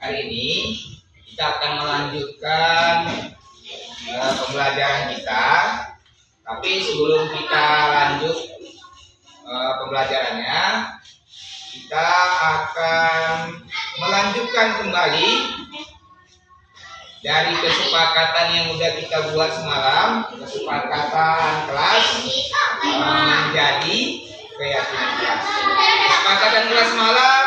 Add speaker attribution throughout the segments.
Speaker 1: hari ini kita akan melanjutkan pembelajaran kita. Tapi sebelum kita lanjut pembelajarannya, kita akan melanjutkan kembali dari kesepakatan yang sudah kita buat semalam, kesepakatan kelas menjadi keyakinan kelas. Kesepakatan kelas semalam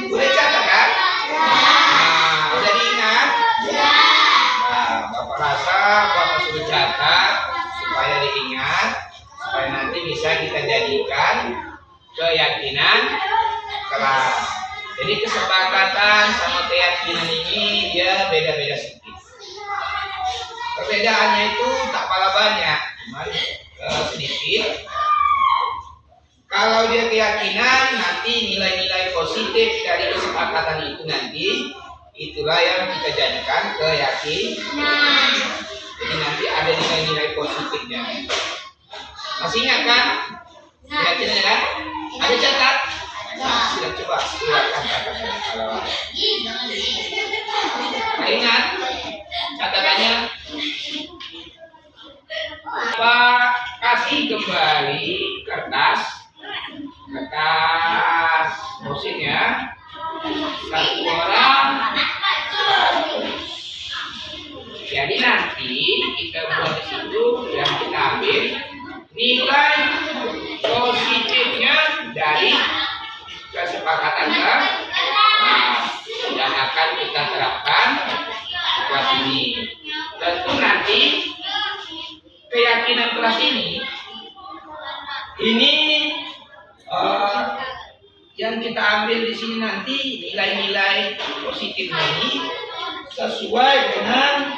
Speaker 1: udah catat kan? Nah, udah diingat? Nah, Bapak rasa Bapak sudah catat supaya diingat, supaya nanti bisa kita jadikan keyakinan kelas. Jadi kesepakatan sama keyakinan ini dia beda-beda sedikit. Perbedaannya itu tak pala banyak, cuma sedikit. Kalau dia keyakinan, nanti nilai-nilai positif dari kesepakatan itu nanti itulah yang kita jadikan keyakinan. Jadi nanti ada nilai-nilai positifnya. Masih ingat kan? Keyakinannya kan? Ada catat? Sudah coba keluarkan catatannya kalau ingat catatannya. Pak kasih kembali kertas musiknya satu orang. Jadi nanti kita buat di situ yang kita ambil nilai positifnya dari kesepakatan yang akan kita terapkan kelas ini. Tentu nanti keyakinan kelas ini yang kita ambil di sini nanti nilai-nilai positif ini sesuai dengan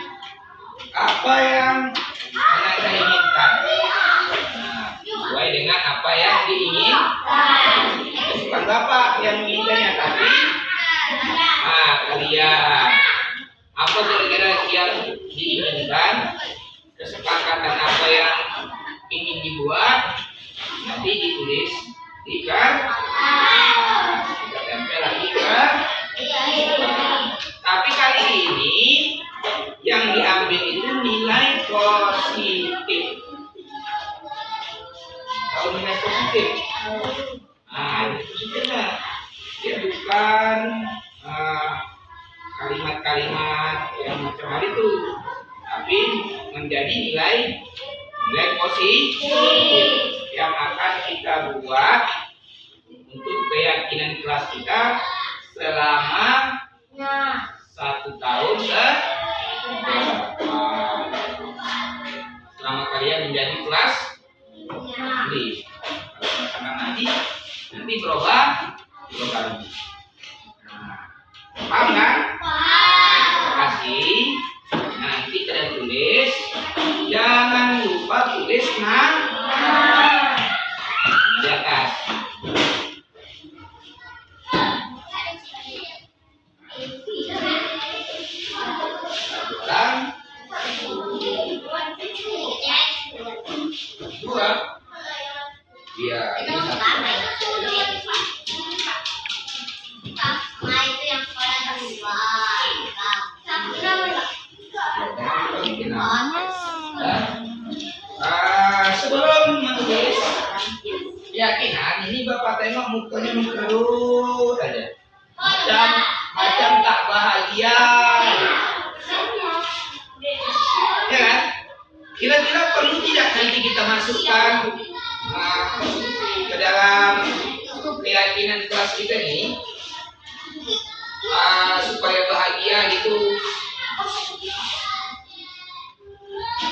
Speaker 1: apa yang Anda inginkan. Sesuai dengan apa yang diinginkan. Bukan Bapak yang menginginkannya, tapi kalian. Apa kira-kira yang diinginkan? Kesepakatan apa yang ingin dibuat? Nanti ditulis di kertas. Kita tempel lagi kan? Tapi kali ini yang diambil itu nilai positif. Kalau nilai positif, ini positifnya dia bukan kalimat-kalimat yang macam hal itu, tapi menjadi nilai positif yang akan kita buat untuk keyakinan kelas kita selama 1 tahun selama kalian menjadi kelas ini. Karena nanti berubah. Paham kan? Kasih. Nanti kalian tulis. Jangan lupa tulis di atas. Dua. Iya. Sebelum menulis keyakinan ini Bapak tengok mukanya mengkerut aja, macam tak bahagia, ya kan? Kira-kira perlu tidak nanti kita masukkan ke dalam keyakinan kelas kita ini supaya bahagia gitu,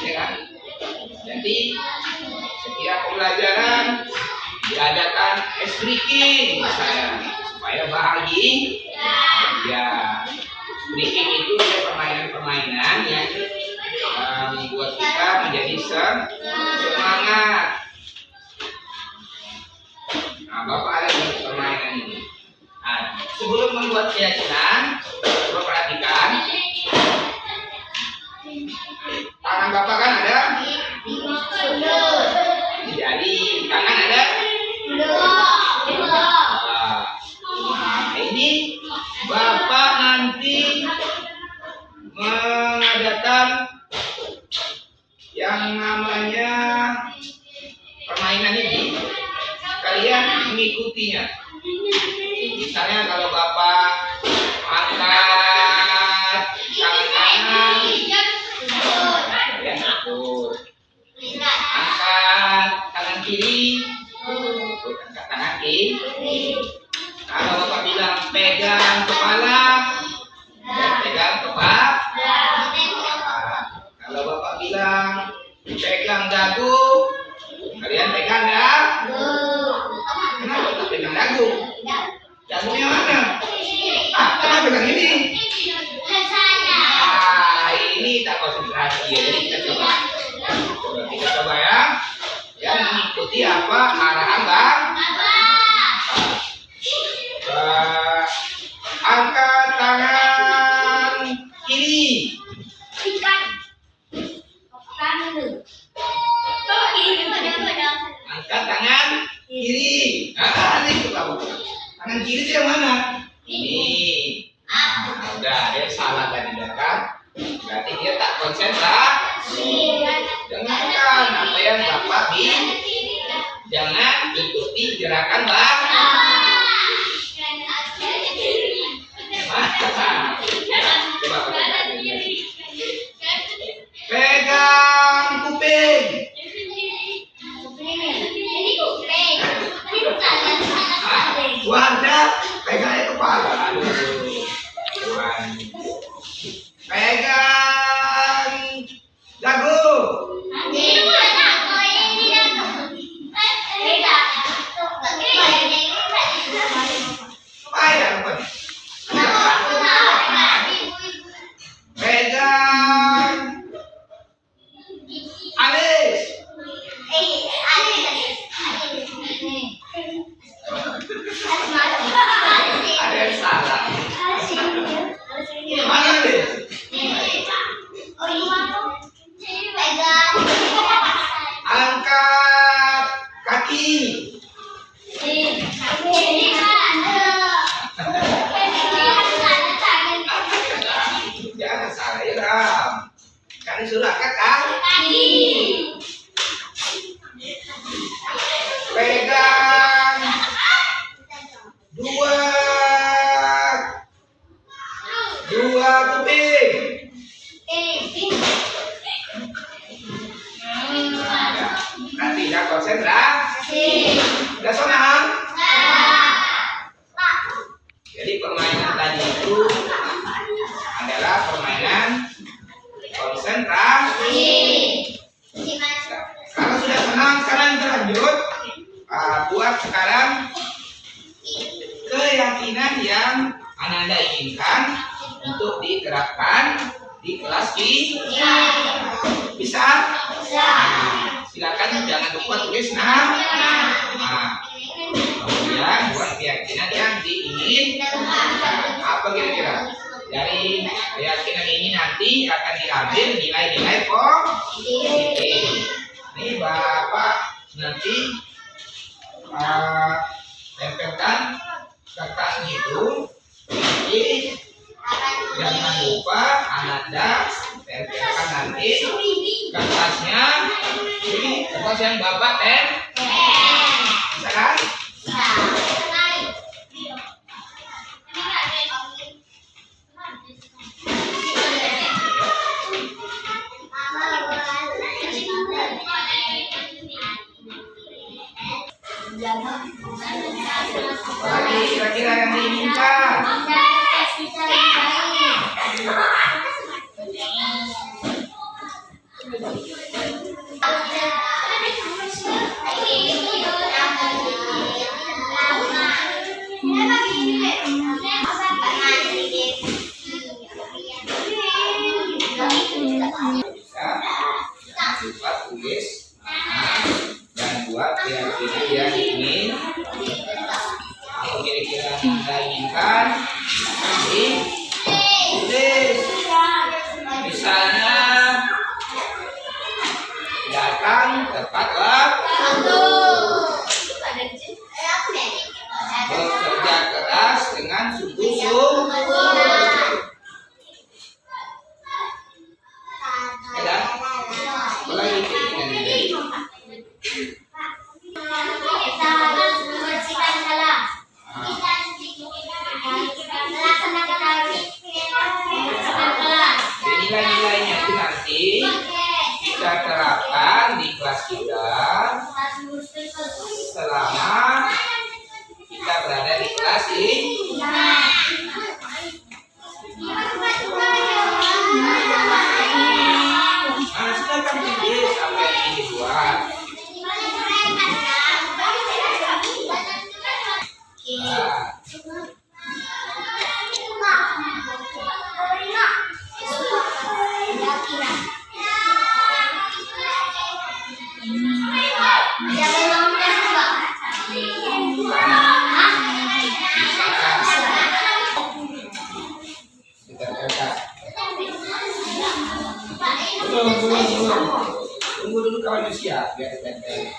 Speaker 1: ya kan? Jadi setiap pembelajaran diadakan ice breaking misalnya supaya bahagia. Ya, breaking itu permainan-permainan yang membuat kita menjadi semangat. Nah, Bapak ada di permainan ini. Nah, sebelum membuat keyakinan, coba perhatikan. Tangan Bapak kan ada? Jadi tangan ada? Nah, ini Bapak nanti mengadakan yang namanya permainan ini, kalian mengikutinya. Misalnya kalau Bapak angkat tangan kanan, kalian atur. Angkat tangan kiri, angkat tangan kiri. Kalau Bapak bilang pegang kepala, dan pegang kepala. Kalau Bapak bilang pegang dagu, kalian pegang dagu. Kenapa tak pegang dagu? Dagunya mana? Kenapa pegang ini? Ini tak konsentrasi. Jadi kita coba. Kita coba ya. Yang mengikuti apa arahan Bang? Angkat tangan kiri. Angkat tangan kiri. Ini kamu. Tangan kiri itu yang mana? Ini. Udah, dia salah tadi kan? Berarti dia tak konsentrasi. Dengarkan apa yang Bapak bilang. Jangan ikuti gerakan Bapak. Pegang kuping. Wadah, pegangnya kepala. Pegang dagu. Pegang alis. Ada yang salah. Mana alis? Angkat kaki. Jangan salah ya Ram. Kan disuruh angkat kaki. Pegang dua kuping. Nanti ya konsentrasi. Udah sonang? Jadi permainan tadi itu adalah permainan konsentrasi. Kalau sudah senang, sekarang berlanjut. Buat sekarang keyakinan yang Ananda inginkan untuk diterapkan di kelas ini. Bisa? Silakan jangan lupa tulis kemudian buat keyakinan yang diinginkan. Apa kira-kira? Dari keyakinan ini nanti akan diambil nilai-nilai positif. Ini Bapak nanti tempelkan kertas itu. Jadi jangan lupa Ananda tempelkan nanti kertasnya di kertas yang Bapak bisa kan? Apalagi kira-kira yang diinginkan? Bisa tulis dan buat keyakinan yang ingin apa kira-kira Anda inginkan tulis. Misalnya datang tepat waktu, bekerja keras dengan sungguh-sungguh. nilai-nilainya itu nanti kita terapkan di kelas kita selama kita berada di kelas ini. Nah, silakan tulis apa yang ingin dibuat. Tunggu dulu kawan siap biar ditempel.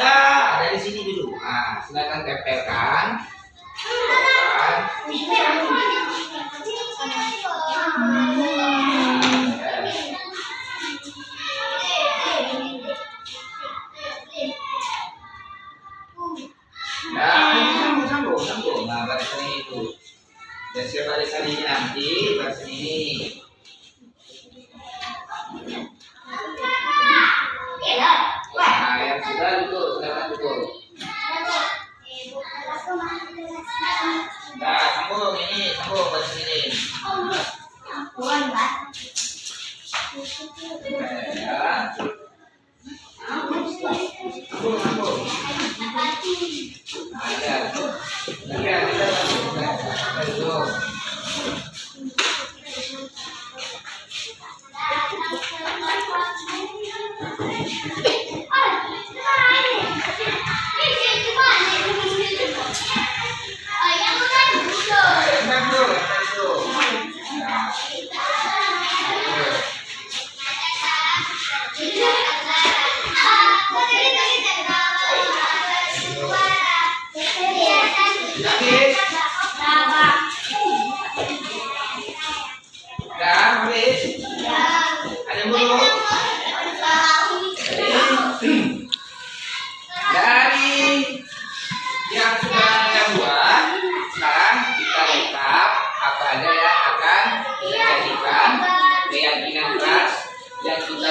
Speaker 1: Ada di sini dulu. Nah, silakan tempelkan. Nah, sambung. Nah, baris ini itu. Dan siapa baris ini nanti baris ini. Nah, yang sudah duduk, silakan duduk. Nah, sambung baris ini. Sambung.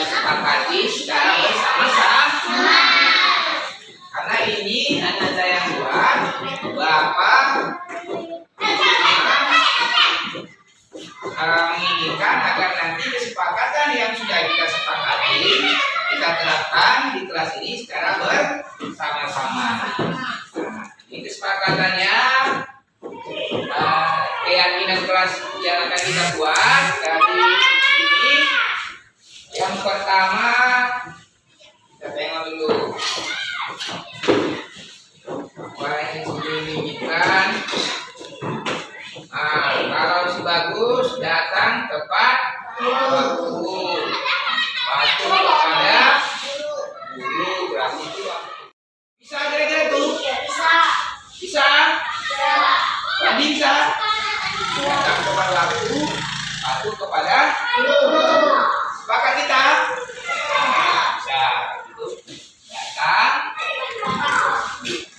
Speaker 1: Sepakati secara bersama-sama. Karena ini hanya saya yang buat, Bapak menginginkan agar nanti kesepakatan yang sudah kita sepakati kita terapkan di kelas ini secara bersama-sama. Nah, ini kesepakatannya, keyakinan kelas yang akan kita buat dari ini. Yang pertama, kita tengok dulu. Apa yang disembunyikan? Nah, kalau si bagus datang tepat waktu. Patuh kepada guru, berarti itu. Bisa kira-kira tuh? Bisa. Tadi bisa. Datang tepat waktu, patuh kepada guru. Sepakat kita? Bisa, itu datang. Tepat waktu.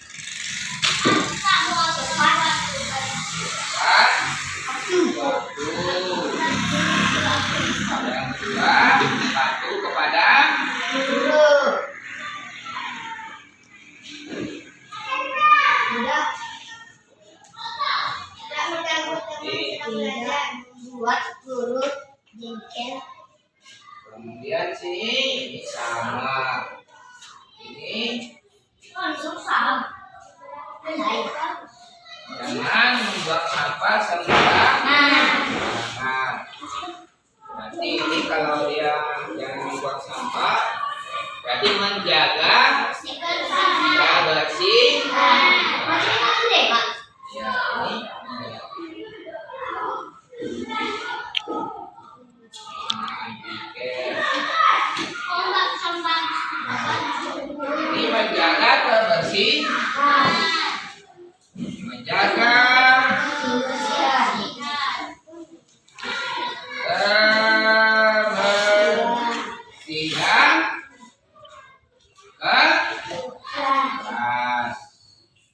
Speaker 1: Yang kedua, patuh kepada guru. Buat guru jengkel. Kemudian sini ini sama. Ini sama. Jangan membuang sampah sembarangan. Nanti ini kalau dia jangan membuang sampah, berarti menjaga kebersihan. Ya, ini. Ini menjaga kebersihan. Menjaga kebersihan kelas.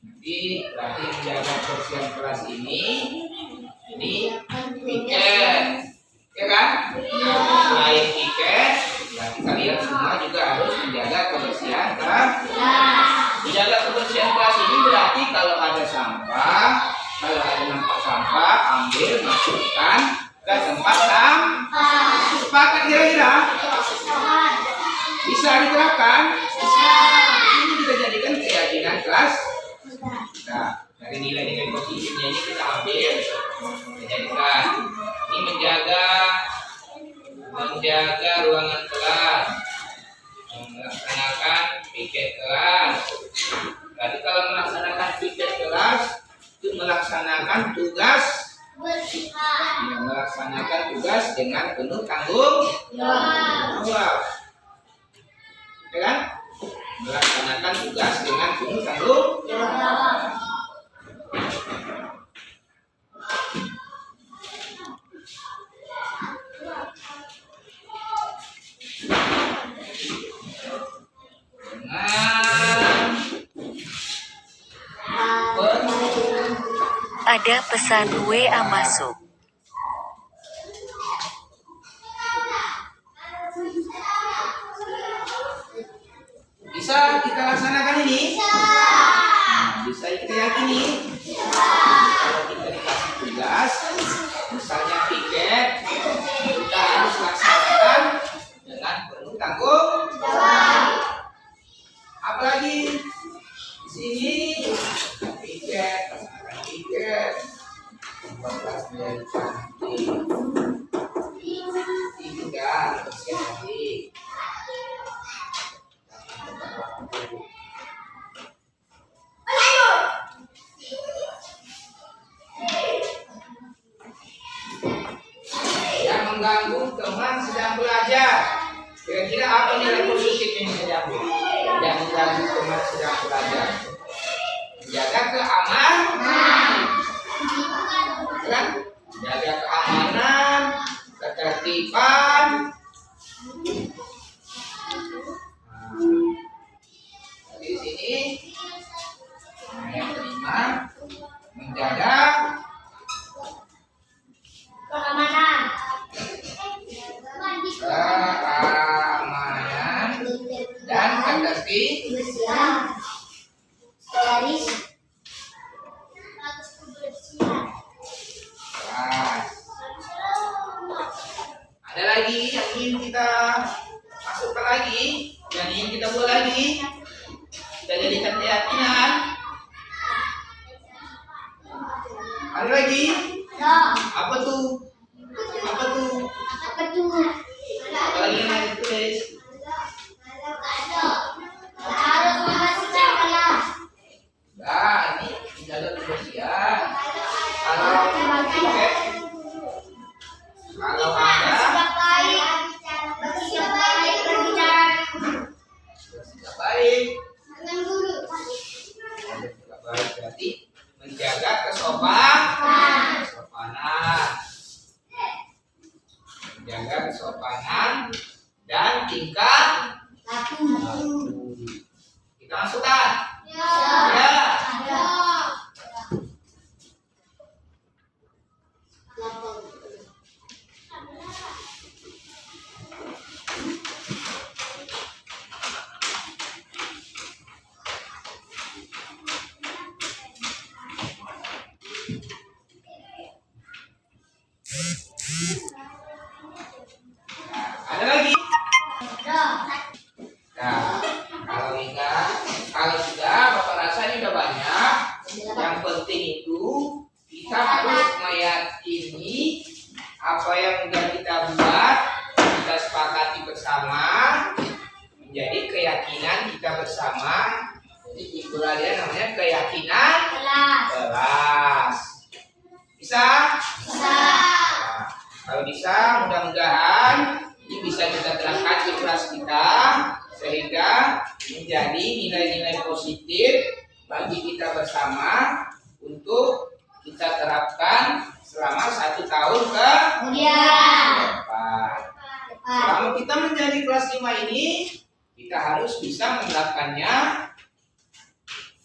Speaker 1: Nanti berarti menjaga kebersihan kelas ini piket, ya kan? Selain piket, berarti kalian semua juga harus menjaga kebersihan kelas. Menjaga kebersihan kelas ini berarti kalau ada sampah, kalau ada nampak sampah, ambil, masukkan ke tempat sampah. Sepakat kira-kira? Bisa diterapkan? Ini kita jadikan keyakinan kelas. Nah, dari nilai-nilai positifnya ini kita ambil, kita jadikan. Ini menjaga ruangan kelas, melaksanakan piket kelas. Berarti kalau melaksanakan piket kelas itu melaksanakan tugas, ya, melaksanakan tugas dengan penuh tanggung jawab, ya kan? Melaksanakan tugas dengan penuh tanggung jawab.
Speaker 2: Ada pesan WA masuk.
Speaker 1: Bisa kita laksanakan ini? Bisa kita yakini? Kalau kita dikasih tugas, misalnya piket, kita harus laksanakan dengan penuh tanggung jawab. Apalagi di sini piket, laksanakan piket, kelas menjadi cantik, tinggal cantik. Yang mengganggu teman sedang belajar. Kira-kira apa nilai positif yang bisa diambil? Yang mengganggu teman sedang belajar. Jaga keamanan. Kan? Jaga keamanan, ketertiban. Di sini yang kelima menjaga keamanan dan ketertiban. Ada lagi yang ingin kita masukkan lagi, yang ingin kita buat lagi, kita jadikan keyakinan. Ada lagi? Apa tuh? Apa tuh? Apa lagi yang ada ditulis? Nah, ini menjaga kebersihan. Kalau ada bersikap baik. Bersikap baik berarti menjaga kesopanan. Menjaga kesopanan dan tingkah laku. Kita masukkan. Ya. Ada lagi? Nah, kalau sudah Bapak rasa ini udah banyak. Yang penting itu kita harus meyakini apa yang sudah kita buat, kita sepakati bersama menjadi keyakinan menjadi nilai-nilai positif bagi kita bersama untuk kita terapkan selama 1 tahun ke depan. Selama kita menjadi kelas 5 ini, kita harus bisa menerapkannya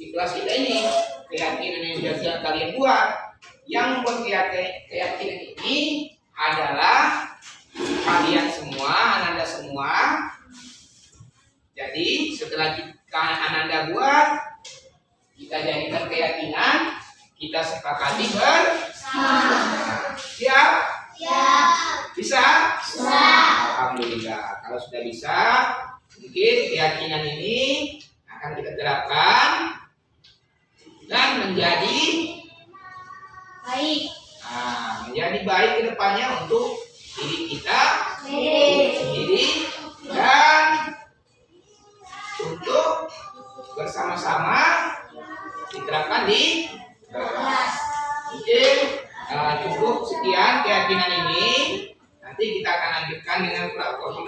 Speaker 1: di kelas kita ini. Keyakinan yang sudah kalian buat, yang membuat keyakinan ini adalah kalian semua, Ananda semua. Jadi setelah Ananda buat, kita jadikan keyakinan, kita sepakati bersama. Siap? Bisa? Alhamdulillah. Kalau sudah bisa, mungkin keyakinan ini akan kita terapkan dan menjadi
Speaker 3: baik.
Speaker 1: Menjadi baik ke depannya untuk diri kita sendiri dan untuk bersama-sama diterapkan di kelas. Mungkin cukup sekian keyakinan ini. Nanti kita akan lanjutkan dengan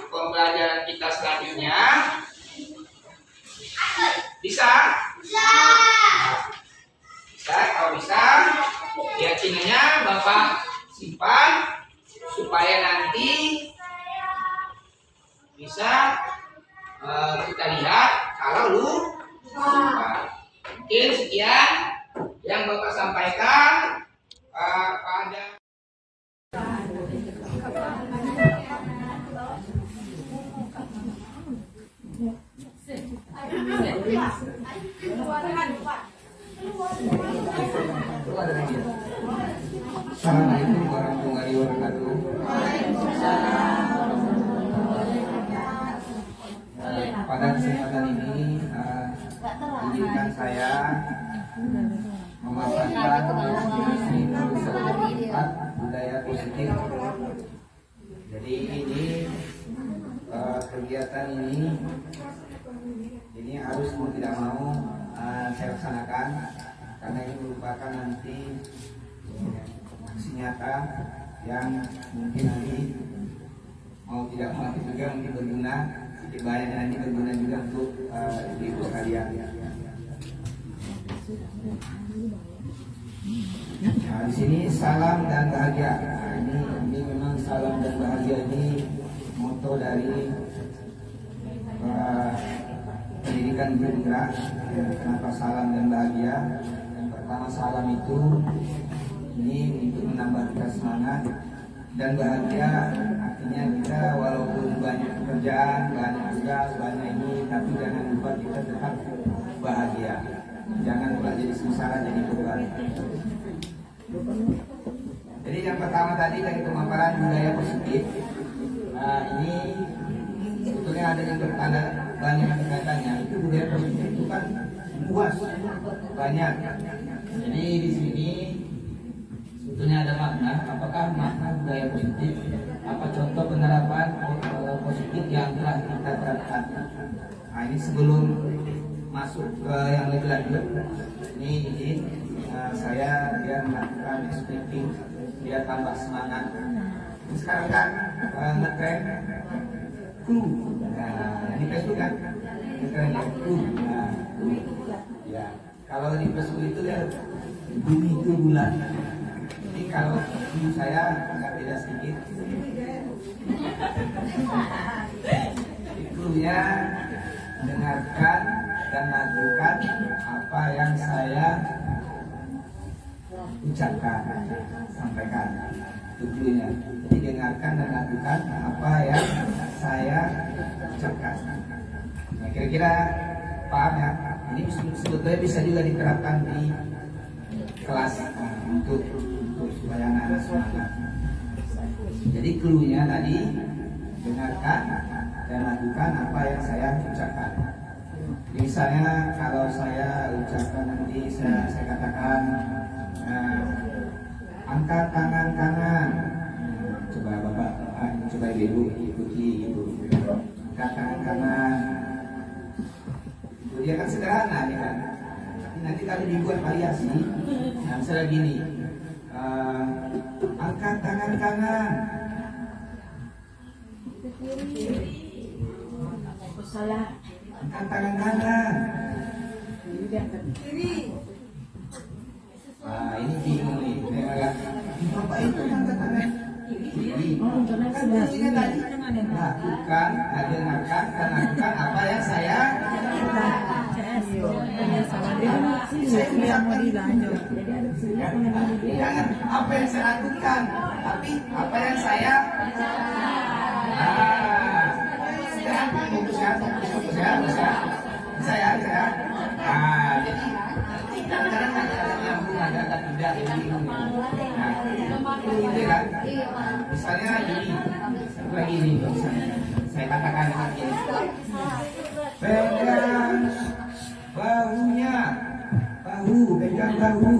Speaker 1: pembelajaran kita selanjutnya. Bisa? Bisa. Kalau bisa, keyakinannya Bapak simpan supaya nanti bisa kita lihat kalau lupa. Mungkin sekian yang Bapak sampaikan pada Assalamualaikum warahmatullahi wabarakatuh. Pada kesempatan ini izinkan saya memaparkan budaya positif. Jadi ini kegiatan ini harus mau tidak mau saya laksanakan karena ini merupakan nanti aksi nyata yang mungkin nanti mau tidak mau juga mungkin berguna, sedikit banyak nanti berguna juga untuk ibu sekalian. Nah, di sini salam dan bahagia. Nah, ini memang salam dan bahagia ini moto dari pendidikan bergerak. Kenapa salam dan bahagia? Yang pertama salam itu ini untuk menambah kita semangat, dan bahagia artinya kita walaupun banyak pekerjaan, banyak tugas, banyak ini, tapi jangan lupa kita tetap bahagia. Jangan lupa jadi sengsara, jadi beban. Jadi yang pertama tadi dari pemaparan budaya positif. Nah, ini sebetulnya ada yang bertanda banyak kaitannya. Itu budaya positif itu kan luas, banyak. Jadi di sini sebetulnya ada makna. Apakah makna budaya positif? Apa contoh penerapan positif yang telah kita terapkan? Nah, ini sebelum masuk ke yang lebih lanjut, ini izin saya biar melakukan speaking biar tambah semangat. Sekarang kan ngetren clue. Nah, ini Facebook kan ngetren ya clue. Nah, ya kalau di Facebook itu ya bumi itu bulan. Jadi kalau clue saya agak beda sedikit. Clue-nya dengarkan dan lakukan apa yang saya ucapkan, sampaikan. Tujuannya, jadi dengarkan dan lakukan apa yang saya ucapkan. Nah, kira-kira paham ya? Ini sebetulnya bisa juga diterapkan di kelas untuk supaya anak-anak semangat. Jadi clue-nya tadi dengarkan dan lakukan apa yang saya ucapkan. Misalnya kalau saya ucapkan nanti saya katakan angkat tangan kanan. Coba Bapak, coba Ibu ikuti itu. Angkat tangan kanan. Itu dia kan sederhana ya kan. Tapi nanti kalau dibuat variasi, nah misalnya gini, angkat tangan kanan.
Speaker 3: Salah.
Speaker 1: Angkat tangan kanan. Nah, ini bingung nih. Saya agak. Bapak itu angkat tangan kiri. Kan bunyinya tadi. Lakukan, dengarkan, dan lakukan apa yang saya. Jangan apa yang saya lakukan, tapi apa yang saya. Fokus ya. Saya. Jadi kadang-kadang ada nyambung, ada tidak ini. Nah, gitu kan. Misalnya ini, lagi ini, misalnya saya katakan dengan ini. Pegang bahunya, pegang bahu.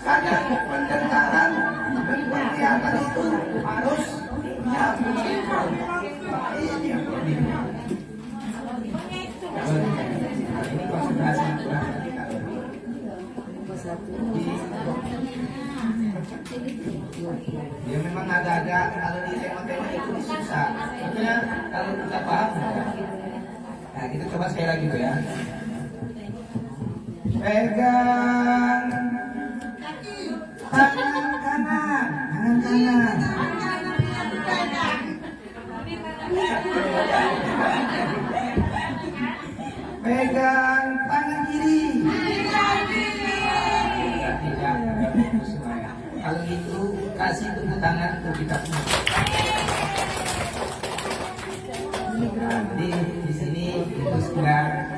Speaker 1: Karena pendengaran dan penglihatan itu harus nyambung. Ini konsentrasi kurang. Ya memang ada kalau di tema-tema itu susah. Makanya kalau kita paham, nah kita coba sekali lagi tuh ya. Pegang tangan kanan. Pegang tangan kiri. Kalau gitu kasih tepuk tangan untuk kita semua. Jadi di sini itu sudah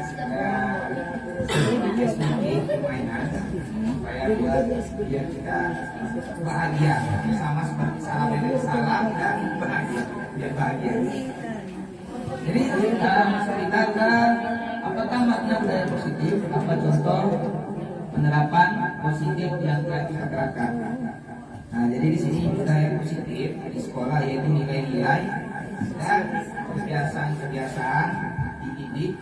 Speaker 1: sedikit permainan supaya biar kita bahagia sama seperti salam dan bahagia, biar bahagia. Jadi kita ceritakan apakah makna budaya positif, apa contoh penerapan positif yang kita terapkan. Nah, jadi di sini budaya positif di sekolah yaitu nilai-nilai dan kebiasaan-kebiasaan dididik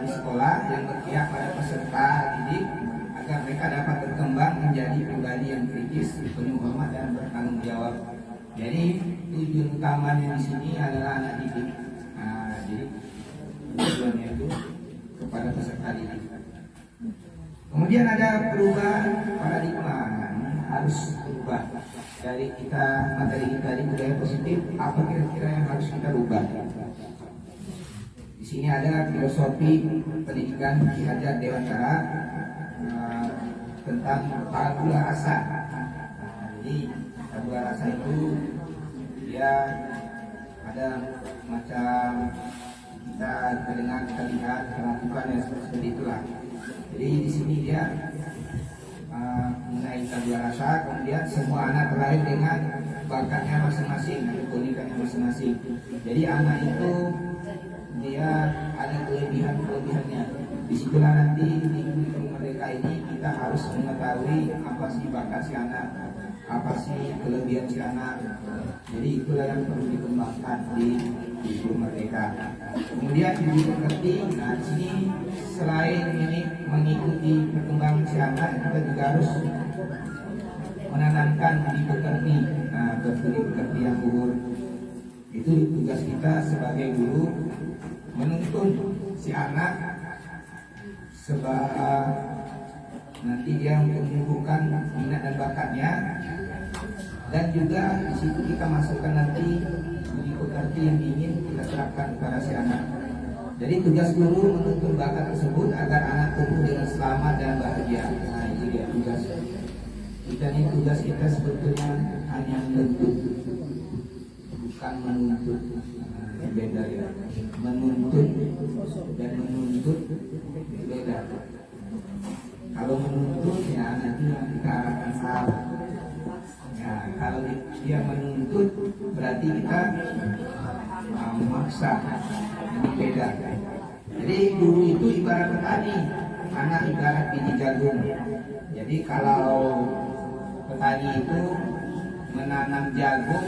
Speaker 1: di sekolah yang berpihak pada peserta didik agar mereka dapat berkembang menjadi pribadi yang kritis, penuh hormat dan bertanggung jawab. Jadi tujuan utamanya di sini adalah anak didik. Nah, jadi tujuannya itu kepada peserta didik. Kemudian ada perubahan paradigma, harus berubah dari kita materi kita di budaya positif. Apa kira-kira yang harus kita rubah? Di sini ada filosofi pendidikan Ki Hajar Dewantara tentang tabula rasa. Jadi tabula rasa itu dia ada macam kita dengar, kita lihat, kita lakukan yang seperti itulah. Jadi di sini dia mengenai tabula rasa, kemudian semua anak terlahir dengan bakatnya masing-masing, keunikannya masing-masing. Jadi anak itu dia ada kelebihannya. Disitulah nanti di mereka ini kita harus mengetahui apa sih bakat si anak, apa sih kelebihan si anak. Jadi itulah yang perlu dikembangkan di guru mereka. Kemudian dimengerti. Nah di sini selain ini mengikuti perkembangan si anak, kita juga harus menanamkan dimengerti. Nah berarti yang luhur. Itu tugas kita sebagai guru, menuntun si anak sebab nanti dia menumbuhkan minat dan bakatnya, dan juga di situ kita masukkan nanti budi pekerti yang ingin kita terapkan kepada si anak. Jadi tugas guru menuntun bakat tersebut agar anak tumbuh dengan selamat dan bahagia. Nah itu dia tugas kita. Ini tugas kita sebetulnya hanya menuntut, bukan menuntut. Beda ya, menuntut dan menuntut beda. Kalau menuntut ya nanti yang kita arahkan salah. Ya, kalau dia menuntut berarti kita memaksa, ini beda. Jadi guru itu ibarat petani, anak ibarat biji jagung. Jadi kalau petani itu menanam jagung,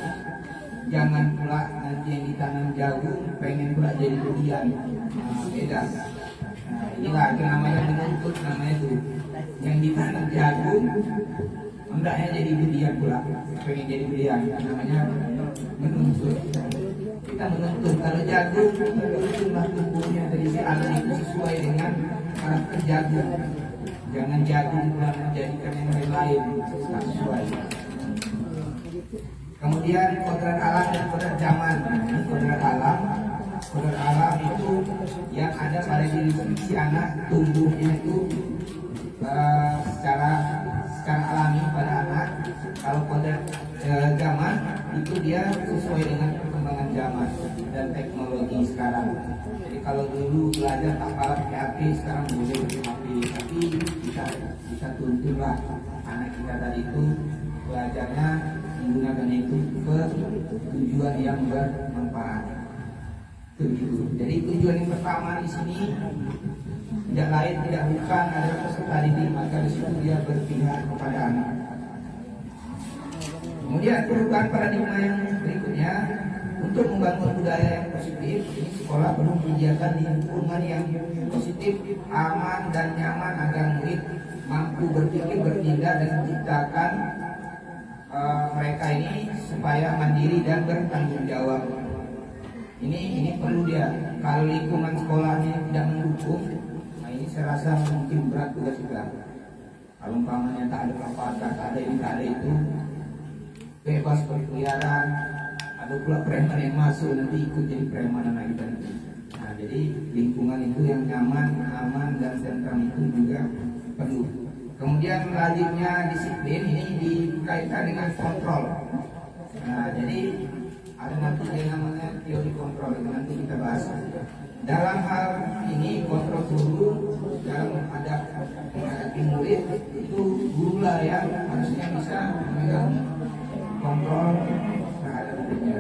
Speaker 1: jangan pula nanti yang ditanam jagung pengen pula jadi durian. Beda. Inilah yang namanya menuntut, namanya itu. Yang ditanam jagung hendaknya jadi durian pula, pengen jadi durian, namanya menuntut. Kita menuntut kalau jagung jumlah tumbuhnya dari si anak itu sesuai dengan karakter jagung. Jangan jagung pula menjadikan yang lain tak sesuai. Kemudian kodrat alam dan kodrat zaman. Kodrat alam itu yang ada pada diri si anak, tumbuhnya itu secara alami pada anak. Kalau kodrat zaman itu dia sesuai dengan perkembangan zaman dan teknologi sekarang. Jadi kalau dulu belajar tak kalah pakai HP, sekarang boleh pakai HP. Tapi kita tuntunlah anak kita tadi itu belajarnya menggunakan itu ke tujuan yang bermanfaat. Begitu. Jadi tujuan yang pertama di sini tidak lain tidak bukan adalah peserta didik, maka di situ dia berpihak kepada anak. Kemudian perubahan paradigma yang berikutnya untuk membangun budaya yang positif, ini sekolah perlu menyediakan lingkungan yang positif, aman dan nyaman agar murid mampu berpikir, bertindak dan menciptakan mereka ini supaya mandiri dan bertanggung jawab. Ini perlu dia. Kalau lingkungan sekolahnya tidak mendukung, nah ini saya rasa mungkin berat tugas kita. Kalau umpamanya tak ada apa-apa, tak ada ini, tak ada itu, bebas berkeliaran, ada pula preman yang masuk nanti ikut jadi preman anak kita. Nah jadi lingkungan itu yang nyaman, aman dan tentram itu juga perlu. Kemudian selanjutnya disiplin, ini dikaitkan dengan kontrol. Nah, jadi ada nanti yang namanya teori kontrol, nanti kita bahas. Dalam hal ini kontrol guru dalam menghadapi murid itu guru lah ya harusnya bisa memegang kontrol terhadap muridnya.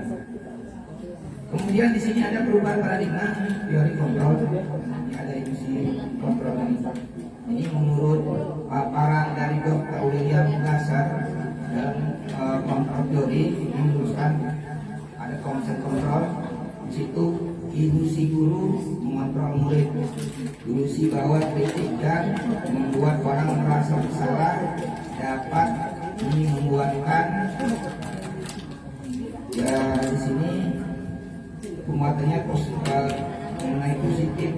Speaker 1: Kemudian di sini ada perubahan paradigma teori kontrol. Ini ada industri kontrol ini. Ini menurut paparan dari Dr. William Gasser dalam kontrol teori menuliskan ada konsep kontrol. Di situ ilusi guru mengontrol murid, ilusi bahwa kritik dan membuat orang merasa bersalah dapat ini membuatkan ya di sini pembuatannya mengenai positif,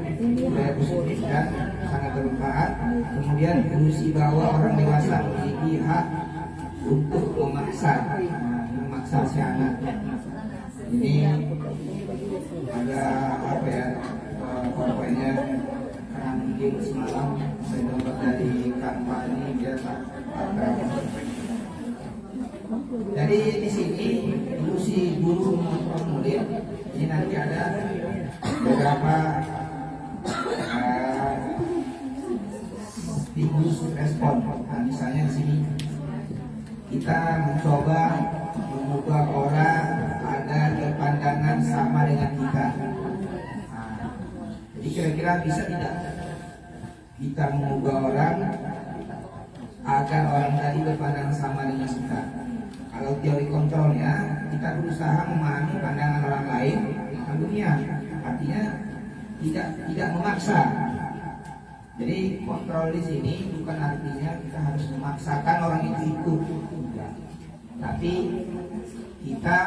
Speaker 1: budaya positif dan sangat bermanfaat. Kemudian ilusi bahwa orang dewasa memiliki hak untuk memaksa si anak. Ini ada apa ya? Pokoknya karena mungkin semalam saya dapat dari kantor ini biasa. Jadi di sini ilusi guru mengontrol murid. Ini nanti ada beberapa stimulus respon. Nah, misalnya di sini kita mencoba mengubah orang agar berpandangan sama dengan kita. Nah, jadi kira-kira bisa tidak kita mengubah orang agar orang tadi berpandangan sama dengan kita? Kalau teori kontrolnya, kita berusaha memahami pandangan orang lain tentang dunia. Artinya tidak memaksa. Jadi kontrol di sini bukan artinya kita harus memaksakan orang itu ikut, tapi kita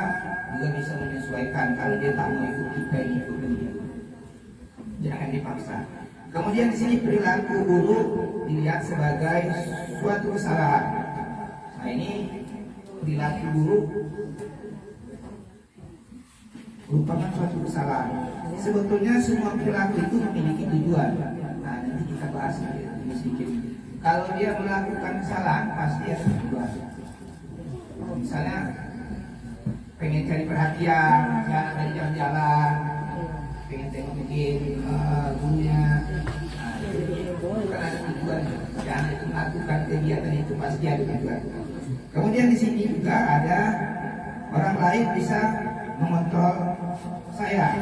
Speaker 1: juga bisa menyesuaikan. Kalau dia tak mau ikut, kita yang ikutin dia. Jangan dipaksa. Kemudian di sini perilaku guru dilihat sebagai suatu kesalahan. Nah ini perilaku guru merupakan suatu kesalahan. Sebetulnya semua perilaku itu memiliki tujuan. Nah nanti kita bahas ini sedikit. Kalau dia melakukan kesalahan pasti ada tujuan. Misalnya pengen cari perhatian, jangan dari jalan-jalan, pengen tengok mungkin gurunya. Nah, bukan ada tujuan. Jangan melakukan kegiatan itu pasti ada tujuan. Kemudian di sini juga ada orang lain bisa mengontrol saya.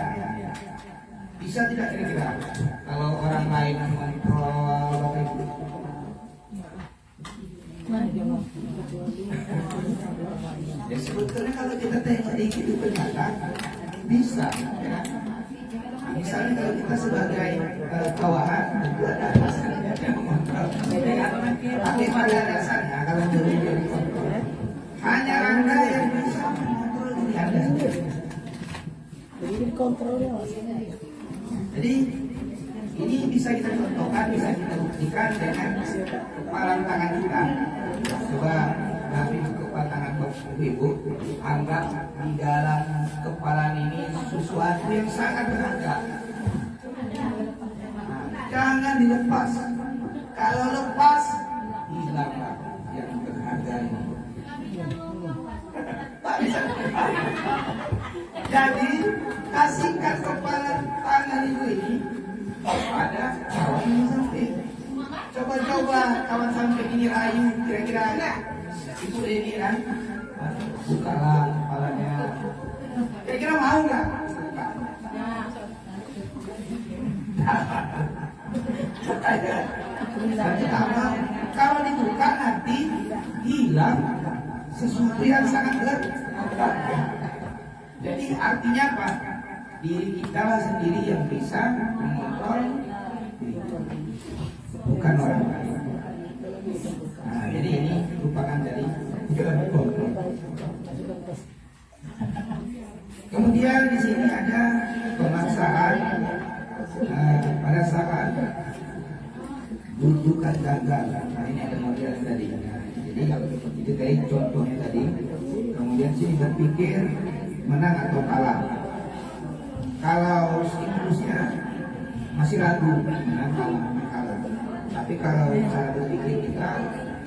Speaker 1: Bisa tidak kira-kira? Kalau orang lain mengontrol Bapak Ibu. Ya sebetulnya kalau kita tengok dikit itu ternyata bisa ya. Misalnya kalau kita sebagai kawahan itu ada dasarnya yang mengontrol. Tapi pada dasarnya kalau dulu jadi kontrol, hanya Anda yang bisa mengontrol diri Anda sendiri. Jadi ini bisa kita contohkan, bisa kita buktikan dengan kepalan tangan kita. Coba Nabi kepala tangan Bapak Ibu, anggap di dalam kepala ini sesuatu yang sangat berharga. Jangan dilepas. Kalau lepas, hilanglah yang berharga ini. Tak bisa. Jadi kasihkan kepala tangan ibu ini pada kawan yang samping. Coba-coba kawan samping ini rayu, kira-kira enggak? Ibu ini kan, bukalah kepalanya. Kira-kira mau nggak? Kalau dibuka nanti hilang sesuatu yang sangat berharga. Jadi artinya apa? Diri kita sendiri yang bisa mengontrol diri, bukan orang lain. Nah, jadi ini merupakan dari kontrol. Kemudian di sini ada pemaksaan pada saat rujukan gagal. Nah, ini ada model tadi. Jadi kalau itu tadi contohnya tadi. Kemudian sini berpikir menang atau kalah. Kalau siklusnya masih ragu, menang kalah. Tapi kalau cara berpikir kita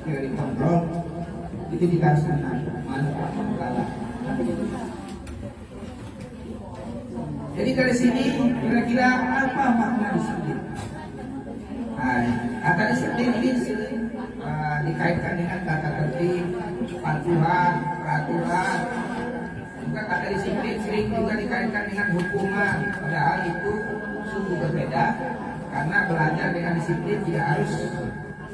Speaker 1: dikontrol, itu kita harus menang, mana kalah. Jadi dari sini kira-kira apa makna disiplin? Nah, kata disiplin ini dikaitkan dengan tata tertib, patuhan, peraturan. Juga kata disiplin sering juga dikaitkan dengan hukuman. Padahal itu sungguh berbeda, karena belajar dengan disiplin tidak harus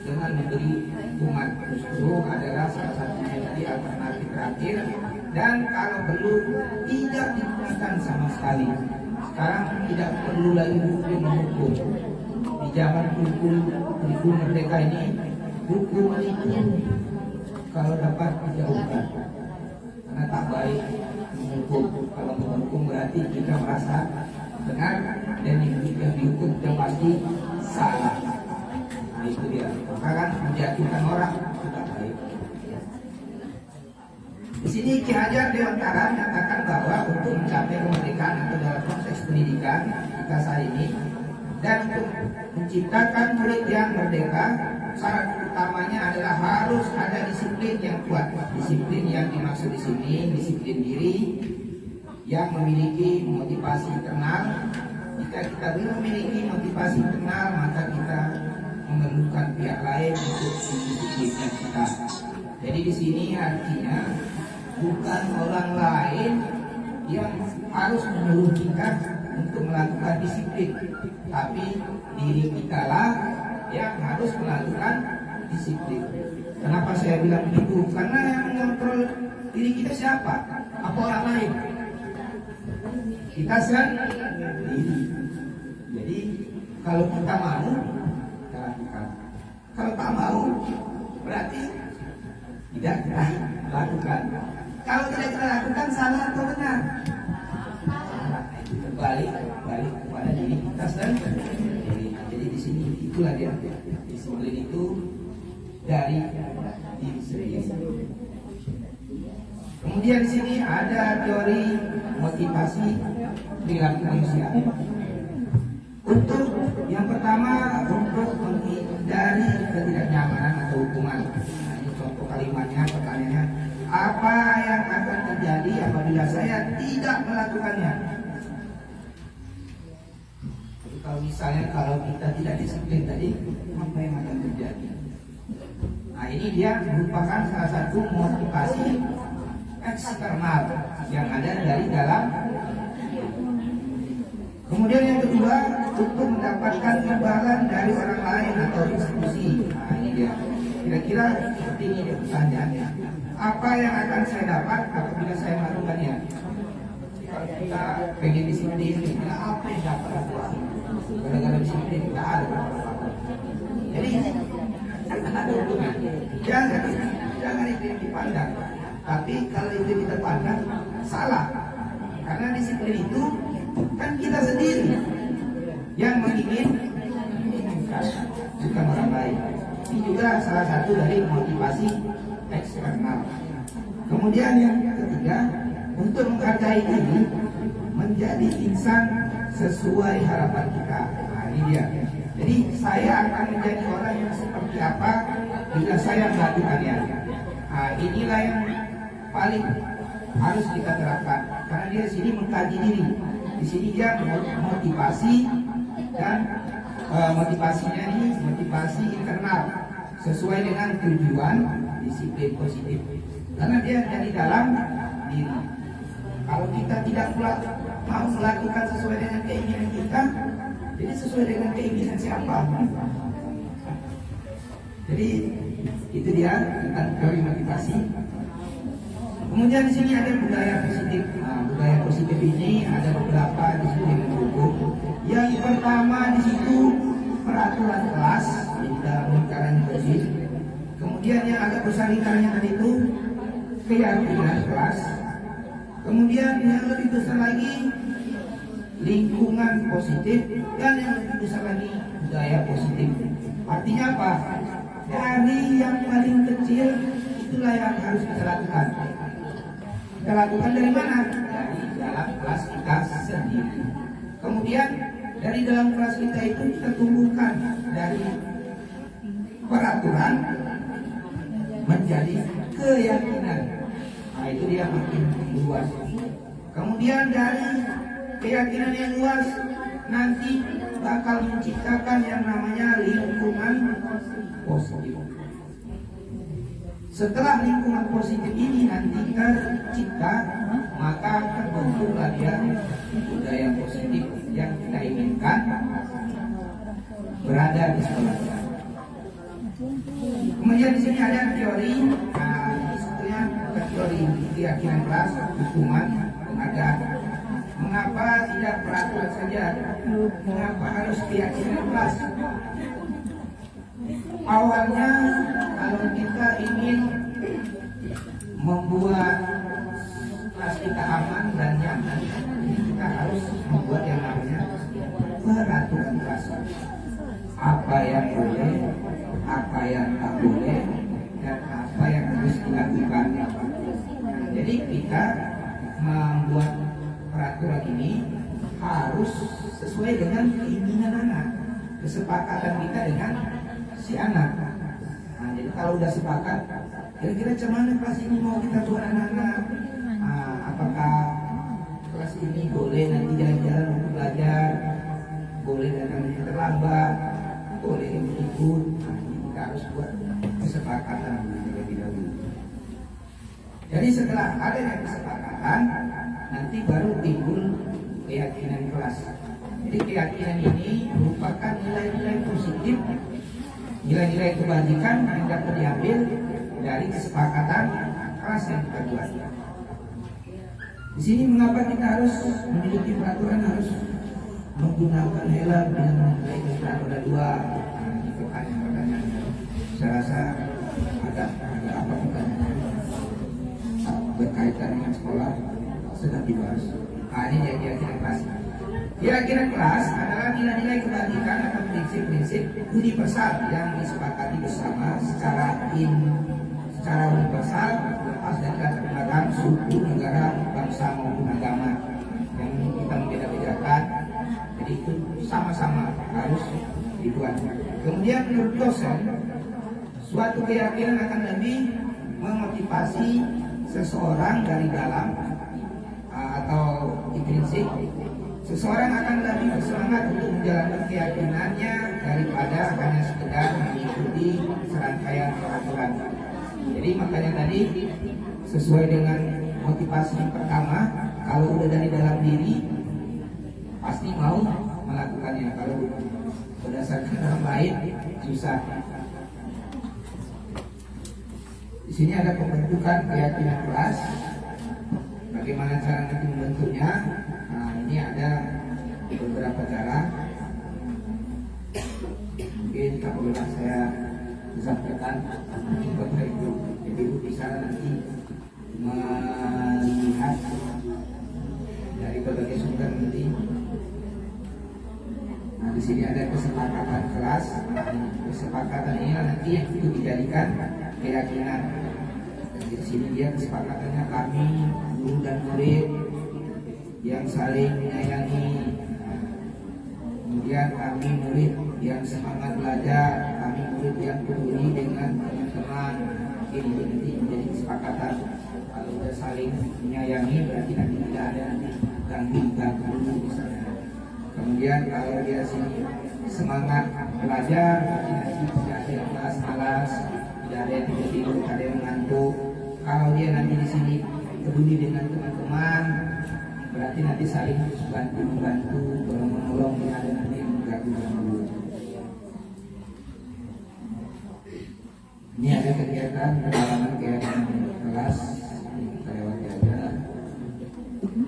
Speaker 1: dengan memberi hukuman. Justru adalah salah satunya tadi alternatif terakhir. Dan kalau perlu tidak digunakan sama sekali. Sekarang tidak perlu lagi hukum. Di zaman hukum merdeka ini, hukum itu kalau dapat dijauhkan, karena tak baik menghukum. Kalau menghukum berarti kita merasa benar, dan yang dihukum itu pasti salah. Nah itu dia. Maka kan menjatuhkan orang tidak baik. Di sini Ki Hajar Dewantara menyatakan bahwa untuk mencapai kemerdekaan atau dalam konteks pendidikan kita saat ini, dan untuk menciptakan murid yang merdeka, syarat utamanya adalah harus ada disiplin yang kuat. Disiplin yang dimaksud di sini disiplin diri yang memiliki motivasi internal. Jika kita belum memiliki motivasi internal, maka kita memerlukan pihak lain untuk mendisiplinkan kita. Jadi di sini artinya bukan orang lain yang harus menyuruh kita untuk melakukan disiplin, tapi diri kita lah yang harus melakukan disiplin. Kenapa saya bilang begitu? Karena yang mengontrol diri kita siapa? Apa orang lain? Kita sendiri. Jadi kalau kita mau, kita lakukan. Kalau tak mau, berarti tidak kita lakukan. Kalau tidak kita lakukan, salah atau benar? Balik kepada diri kita sendiri. Jadi di sini itulah dia. Disiplin itu dari diri sendiri. Kemudian di sini ada teori motivasi perilaku manusia. Untuk yang pertama, untuk menghindari ketidaknyamanan atau hukuman. Nah, ini contoh kalimatnya, pertanyaannya, apa yang akan terjadi apabila saya tidak melakukannya? Jadi kalau misalnya kalau kita tidak disiplin tadi, apa yang akan terjadi? Nah ini dia merupakan salah satu motivasi eksternal yang ada dari dalam. Kemudian yang kedua, untuk mendapatkan imbalan dari orang lain atau institusi. Nah, ini dia. Kira-kira seperti ini dia pertanyaannya. Apa yang akan saya dapat apabila saya melakukannya? Kalau kita pengen disiplin, kita apa yang dapat aku? Gara-gara disiplin kita ada apa-apa. Jadi ada hubungan. Jangan itu yang dipandang. Tapi kalau itu kita pandang salah. Karena disiplin itu kan kita sendiri yang menginginkan, bukan orang lain. Ini juga salah satu dari motivasi eksternal. Kemudian yang ketiga, untuk menghargai diri menjadi insan sesuai harapan kita. Nah, ini dia. Jadi saya akan menjadi orang yang seperti apa bila saya melakukannya. Nah, inilah yang paling harus kita terapkan. Karena dia di sini mengkaji diri. Di sini dia motivasi dan motivasinya ini motivasi internal sesuai dengan tujuan disiplin positif. Karena dia dari dalam diri. Kalau kita tidak mau melakukan sesuai dengan keinginan kita, jadi sesuai dengan keinginan siapa? Jadi itu dia tentang teori motivasi. Kemudian di sini ada budaya positif. Nah, budaya positif ini ada beberapa di sini buku. Yang pertama di situ peraturan kelas di dalam lingkaran positif. Kemudian yang agak besar lingkarannya tadi itu keyakinan kelas. Kemudian yang lebih besar lagi lingkungan positif, dan yang lebih besar lagi budaya positif. Artinya apa? Dari yang paling kecil itulah yang harus kita lakukan. Kita lakukan dari mana? Dari dalam kelas kita sendiri. Kemudian dari dalam kelas kita itu kita tumbuhkan dari peraturan menjadi keyakinan. Nah, itu dia makin luas. Kemudian dari keyakinan yang luas nanti bakal menciptakan yang namanya lingkungan positif. Setelah lingkungan positif ini nanti tercipta, maka terbentuklah dia budaya positif yang kita inginkan berada di sekolah. Kemudian di sini ada teori, nah ini sebetulnya bukan teori keyakinan kelas, hukuman, penghargaan. Mengapa tidak peraturan saja? Mengapa harus keyakinan kelas? Awalnya kalau kita ingin membuat kelas kita aman dan nyaman, kita harus membuat yang namanya peraturan kelas. Apa yang boleh, apa yang tak boleh, dan apa yang harus dilakukan. Jadi kita membuat peraturan ini harus sesuai dengan keinginan anak, kesepakatan kita dengan si anak. Nah, jadi kalau udah sepakat, kira-kira cuman kelas ini mau kita buat anak-anak. Nah, apakah kelas ini boleh nanti jalan-jalan untuk belajar, boleh datang terlambat, boleh ikut. Nah, ini kita harus buat kesepakatan terlebih dahulu. Jadi setelah adanya kesepakatan, nanti baru timbul keyakinan kelas. Jadi keyakinan ini merupakan nilai-nilai positif, nilai-nilai kebajikan yang dapat diambil dari kesepakatan kelas yang kita buat. Di sini mengapa kita harus memiliki peraturan, harus menggunakan helm dan menggunakan roda dua? Nah, ini pertanyaan. Saya rasa ada apa pertanyaan berkaitan dengan sekolah sedang dibahas. Nah, ini keyakinan kelas. Keyakinan kelas adalah nilai-nilai kebajikan atau prinsip-prinsip universal yang disepakati bersama secara universal lepas dari latar belakang suku, negara, bangsa maupun agama yang kita membeda-bedakan. Jadi itu sama-sama harus dibuat. Kemudian menurut dosen, suatu keyakinan akan lebih memotivasi seseorang dari dalam atau intrinsik. Seseorang akan lebih bersemangat untuk menjalankan keyakinannya daripada hanya sekedar mengikuti serangkaian peraturan. Jadi makanya tadi sesuai dengan motivasi pertama, kalau udah dari dalam diri pasti mau melakukannya. Kalau berdasarkan orang lain susah. Di sini ada pembentukan keyakinan kelas. Bagaimana cara nanti membentuknya? Nah, ini ada beberapa cara. Mungkin kalau saya sampaikan kepada ibu bisa nanti melihat dari berbagai sumber nanti. Nah, di sini ada kesepakatan kelas. Kesepakatan ini nanti yang itu dijadikan keyakinan. Di sini dia kesepakatannya kami guru dan murid yang saling menyayangi. Kemudian kami murid yang semangat belajar, kami murid yang peduli dengan teman-teman. Ini nanti menjadi kesepakatan. Kalau sudah saling menyayangi berarti nanti tidak ada nanti ganggu misalnya. Kemudian kalau dia sini semangat belajar, nanti tidak ada yang malas-malas, tidak ada yang tidur, tidak ada yang ngantuk. Kalau dia nanti di sini peduli dengan teman-teman, berarti nanti saling bantu-membantu, tolong-menolong, tidak ada nanti yang mengganggu. Ini ada kegiatan pendalaman kegiatan kelas yang kita lewati aja,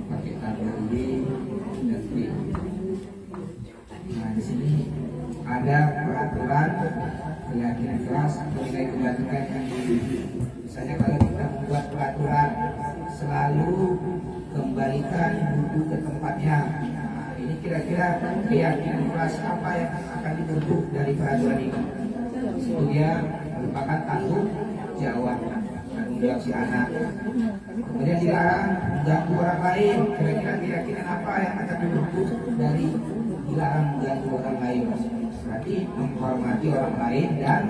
Speaker 1: pakai tabel ini dan B. Nah, di sini ada peraturan keyakinan kelas atau nilai kebajikan yang diuji. Misalnya kalau kita membuat peraturan selalu kembalikan buku ke tempatnya. Nah, ini kira-kira keyakinan kelas apa yang akan dibentuk dari peraturan ini? Itu dia merupakan tanggung jawab si anak. Kemudian dilarang mengganggu orang lain. Kira-kira keyakinan apa yang akan dibentuk dari dilarang mengganggu orang lain? Berarti menghormati orang lain dan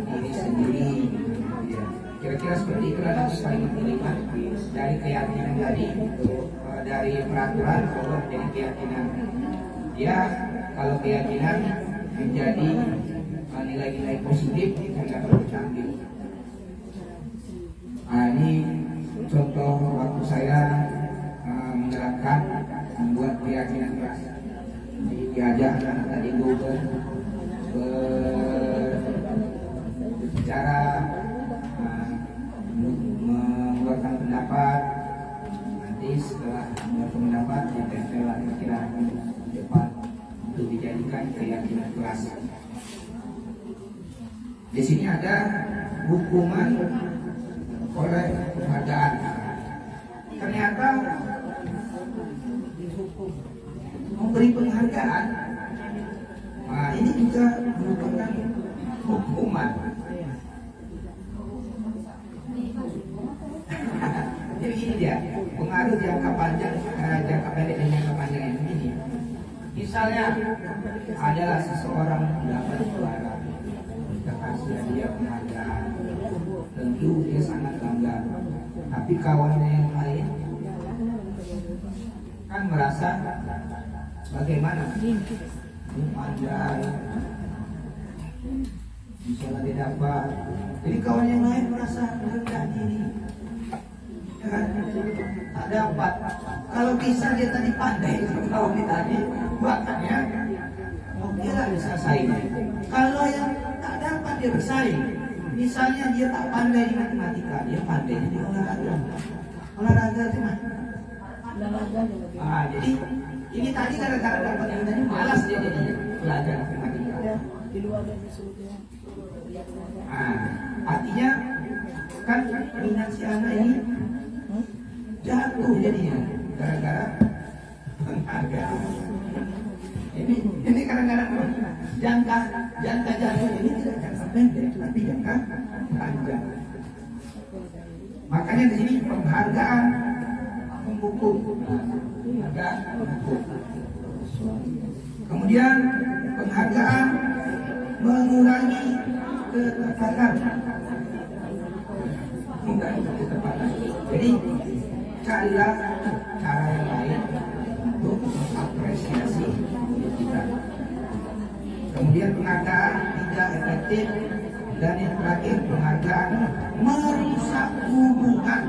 Speaker 1: diri sendiri. Kira-kira seperti itu nanti saling menerima dari keyakinan tadi, dari peraturan bahwa menjadi keyakinan. Ya, kalau keyakinan menjadi nilai-nilai positif yang dapat kita ambil. Nah, ini contoh waktu saya menerapkan membuat keyakinan kelas. Jadi diajak anak tadi berbicara, mengeluarkan pendapat. Nanti setelah mengeluarkan pendapat ditempel kira-kira di depan untuk dijadikan keyakinan kelas. Di sini ada hukuman oleh penghargaan. Ternyata memberi penghargaan, nah ini juga merupakan hukuman. Jadi ini dia pengaruh jangka panjang, jangka pendek dan jangka panjang yang ini. Misalnya adalah seseorang dapat juara, kita kasih dia penghargaan, tentu dia sangat bangga. Tapi kawannya yang lain kan merasa bagaimana? Pandai, misalnya dia dapat. Jadi kawan yang lain merasa rendah diri. Ya kan? Tak dapat. Kalau bisa dia tadi pandai, kawan dia tadi bakatnya, dia tak bisa saing. Kalau yang tak dapat dia bersaing. Misalnya dia tak pandai di matematika, dia pandai di olahraga. Olahraga itu mah. Jadi ini tadi gara-gara dapat yang tadi malas dia jadi belajar matematika. Artinya kan minat si anak ini jatuh jadinya gara-gara penghargaan. Ini kadang-kadang jangka jatuh ini tidak jangka pendek, tapi jangka panjang. Makanya di sini penghargaan menghukum, kemudian penghargaan mengurangi ketepatan. Jadi carilah cara yang lain untuk mengapresiasi kita. Kemudian penghargaan tidak efektif, dan yang terakhir penghargaan merusak hubungan.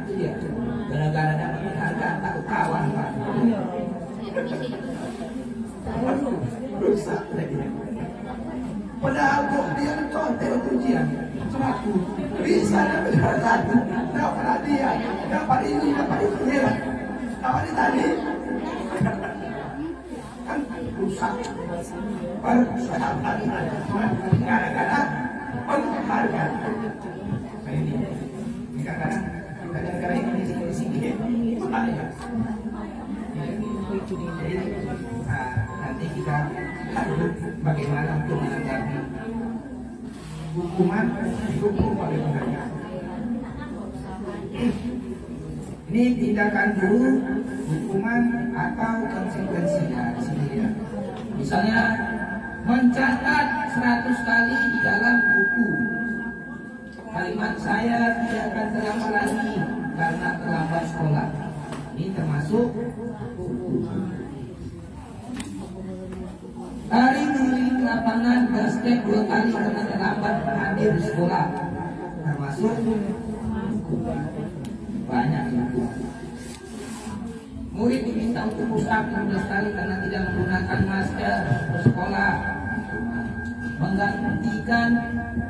Speaker 1: Itu dia. Gara-gara dapat penghargaan takut kawan, Pak.
Speaker 4: rusak lagi. Padahal kok dia contoh ujian satu bisa dapat satu, dapat hadiah, dapat ini, dapat itu, dapat ini tadi kan rusak. Persahabatan gara-gara penghargaan. Ini kadang-kadang ini di sini makanya. Jadi nanti kita harus bagaimana untuk menanggapi hukuman oleh penghargaan. Ini tindakan dulu, hukuman atau konsekuensinya di sini ya. Misalnya mencatat 100 kali di dalam buku. Kalimat saya tidak akan terlambat lagi karena terlambat sekolah. Ini termasuk hukuman. Lari keliling lapangan basket 2 kali karena terlambat hadir di sekolah. Termasuk hukuman. Banyak hukuman. Murid diminta untuk push up 15 kali karena tidak menggunakan masker ke sekolah. Menggantikan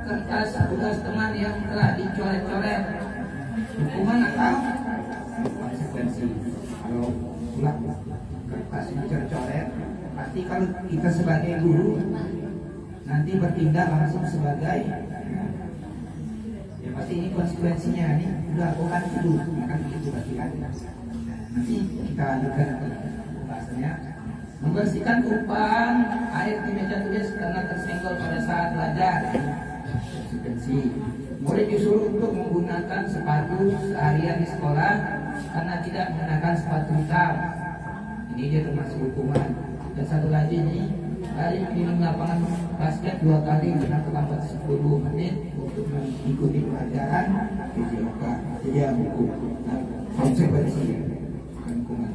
Speaker 4: kertas tugas teman yang telah dicoret-coret. Hukuman atau konsekuensi. Kalau ulang kertas dicoret-coret, pasti kalau kita sebagai guru nanti bertindak langsung sebagai ya pasti ini konsekuensinya nih udah bukan dulu akan begitu pasti kan. Nanti kita lanjutkan bahasanya. Membersihkan tumpahan air di meja tulis karena tersenggol pada saat belajar. Konsekuensi. Murid disuruh untuk menggunakan sepatu seharian di sekolah karena tidak menggunakan sepatu hitam. Ini dia termasuk hukuman. Dan satu lagi nih, lari keliling lapangan basket 2 kali karena terlambat 10 menit untuk mengikuti pelajaran fisioka. Jadi hukum. Nah, konsekuensi. Hukuman.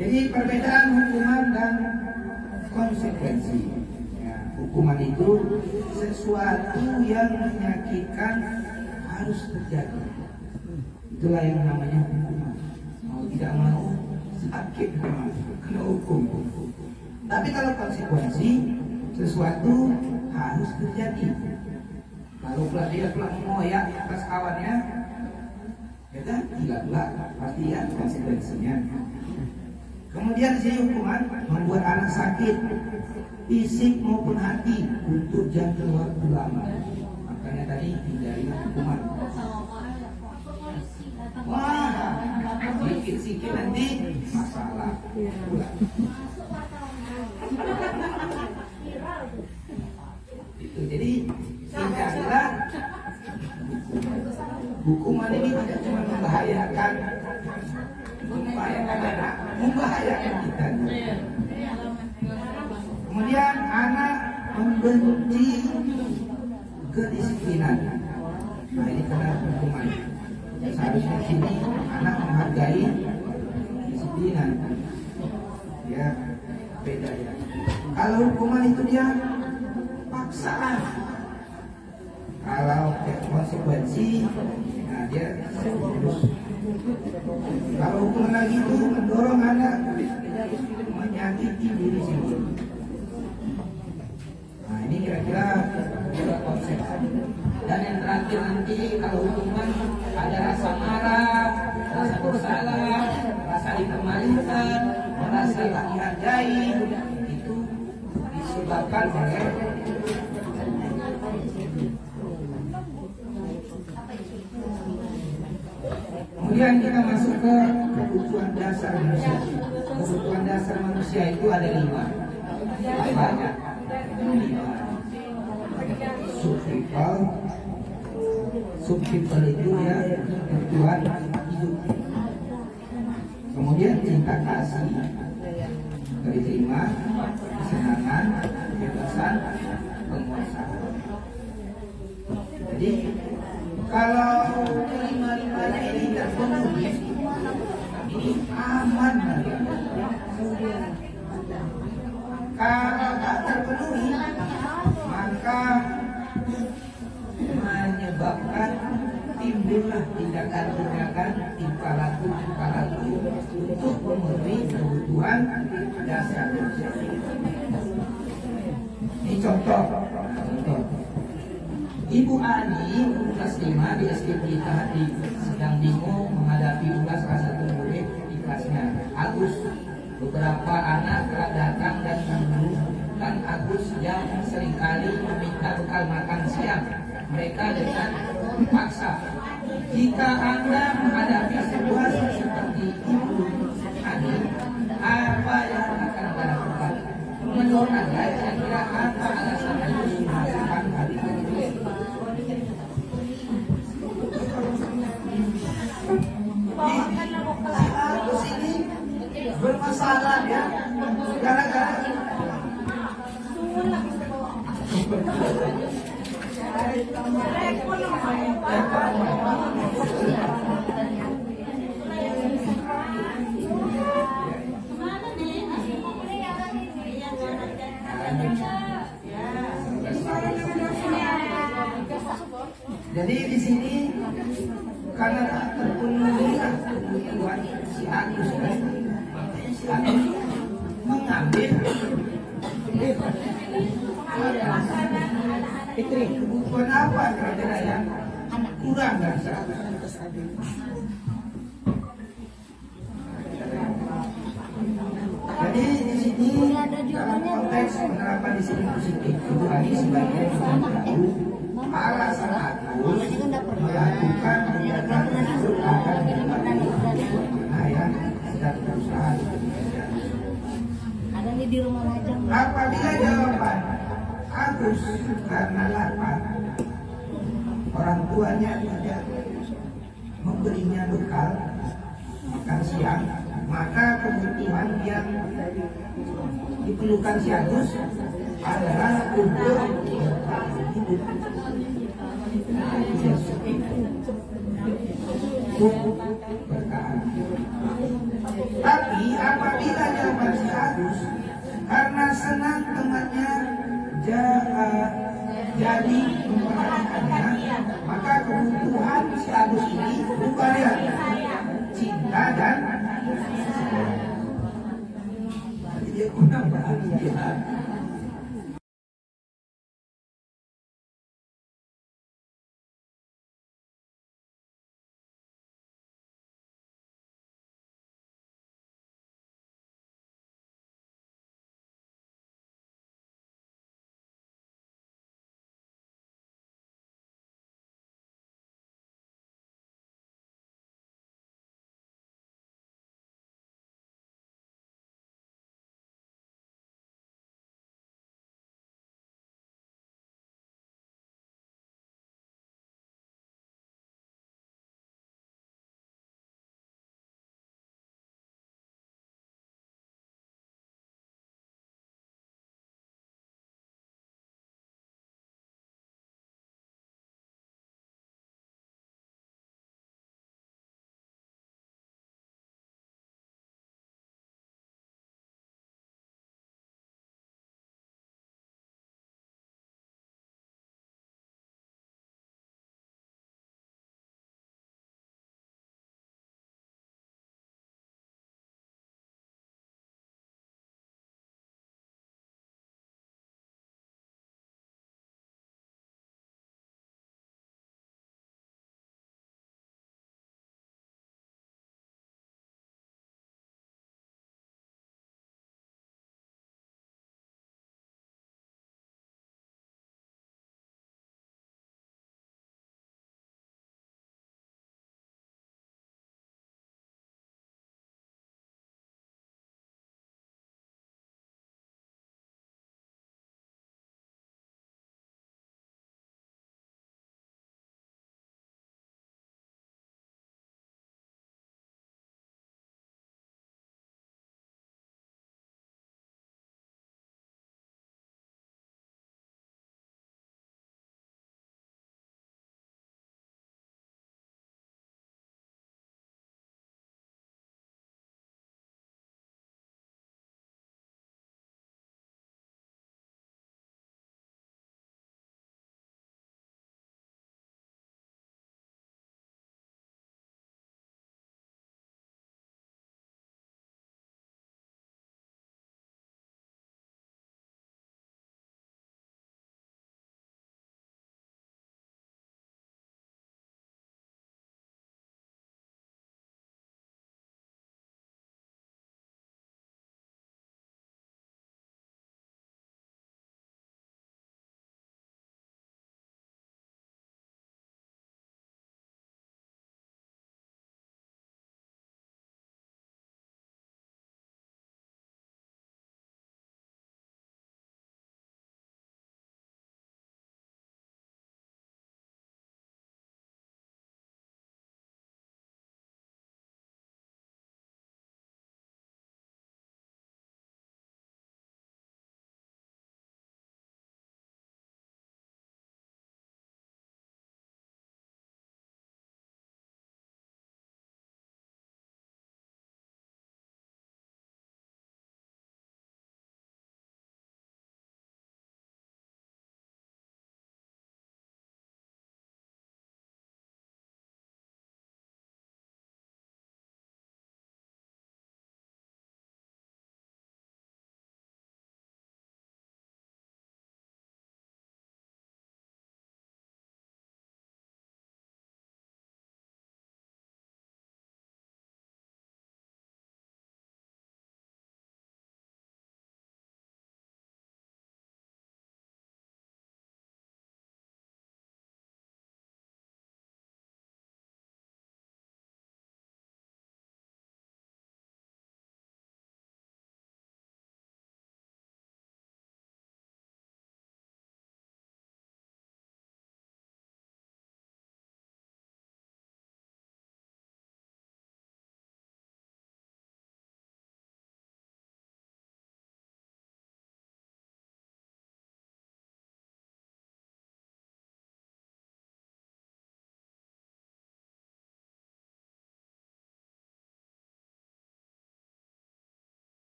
Speaker 4: Jadi perbedaan hukuman dan konsekuensi. Ya, hukuman itu sesuatu yang menyakitkan harus terjadi. Itulah yang namanya hukuman. Mau tidak mau sakit kena hukum. Tapi kalau konsekuensi sesuatu harus terjadi. Kalau dia pulang mengoyak atas kawannya, ya kan tidak pula pasti ya konsekuensinya. Kemudian si hukuman membuat anak sakit fisik maupun hati untuk jangka waktu lama. Makanya tadi hindari hukuman. Wah, sikit-sikit nanti masalah. Itu jadi hindarilah hukuman ini tidak cuma membahayakan anak, membahayakan kita. Kemudian anak membenci kedisiplinan. Nah ini karena hukuman. Seharusnya sini anak menghargai disiplinan. Ya beda ya. Kalau hukuman itu dia paksaan. Kalau konsekuensi, nah dia harus. Kalau hukuman lagi itu mendorong anak menyakiti diri sendiri. Nah ini kira-kira konsep. Dan yang terakhir nanti kalau hukuman ada rasa marah, rasa bersalah, rasa dikembalikan, merasa tak dihargai, itu disebabkan oleh kemudian kita masuk ke kebutuhan dasar manusia. Kebutuhan dasar manusia itu ada 5. Banyak. 5. Subtiple itu ya kebutuhan hidup. Kemudian cinta kasih, diterima, kesenangan, kebebasan, penguasaan. Jadi kalau kelima-limanya ini terpenuhi, ini aman. Kalau tak terpenuhi, maka menyebabkan timbullah tindakan-tindakan timpalatu untuk memenuhi kebutuhan dasar. Ini contoh. Ibu Ani kelas 5 di SD Pelita Hati sedang bingung menghadapi ulas salah satu murid di kelasnya, Agus. Beberapa anak datang dan mengeluhkan Agus yang seringkali meminta bekal makan siang mereka dengan paksa. Jika Anda menghadapi situasi seperti Ibu Ani, apa yang akan Anda lakukan? Menurut Anda, kira-kira apa alasan Agus melakukan hal itu? Agus ini bermasalah ya, gara-gara jadi di sini karena terpenuhilah kebutuhan si Agus kan, makanya si Agus mengambil kebutuhan apa kira-kira yang kurang dari jadi di sini dalam konteks penerapan disiplin positif Ibu Ani sebagai membantu alasan Agus melakukan kegiatan tersebut akan dibantu mana yang sedang berusaha.
Speaker 3: Di rumah aja.
Speaker 4: Apabila jawaban Agus karena lapar, orang tuanya tidak memberinya bekal makan siang, maka kebutuhan yang diperlukan si Agus adalah untuk hidup. Bertahan. Tapi apabila jawaban si Agus karena senang temannya jadi memperhatikannya, maka kebutuhan si Agus ini bukan cinta dan dia kurang bahagia.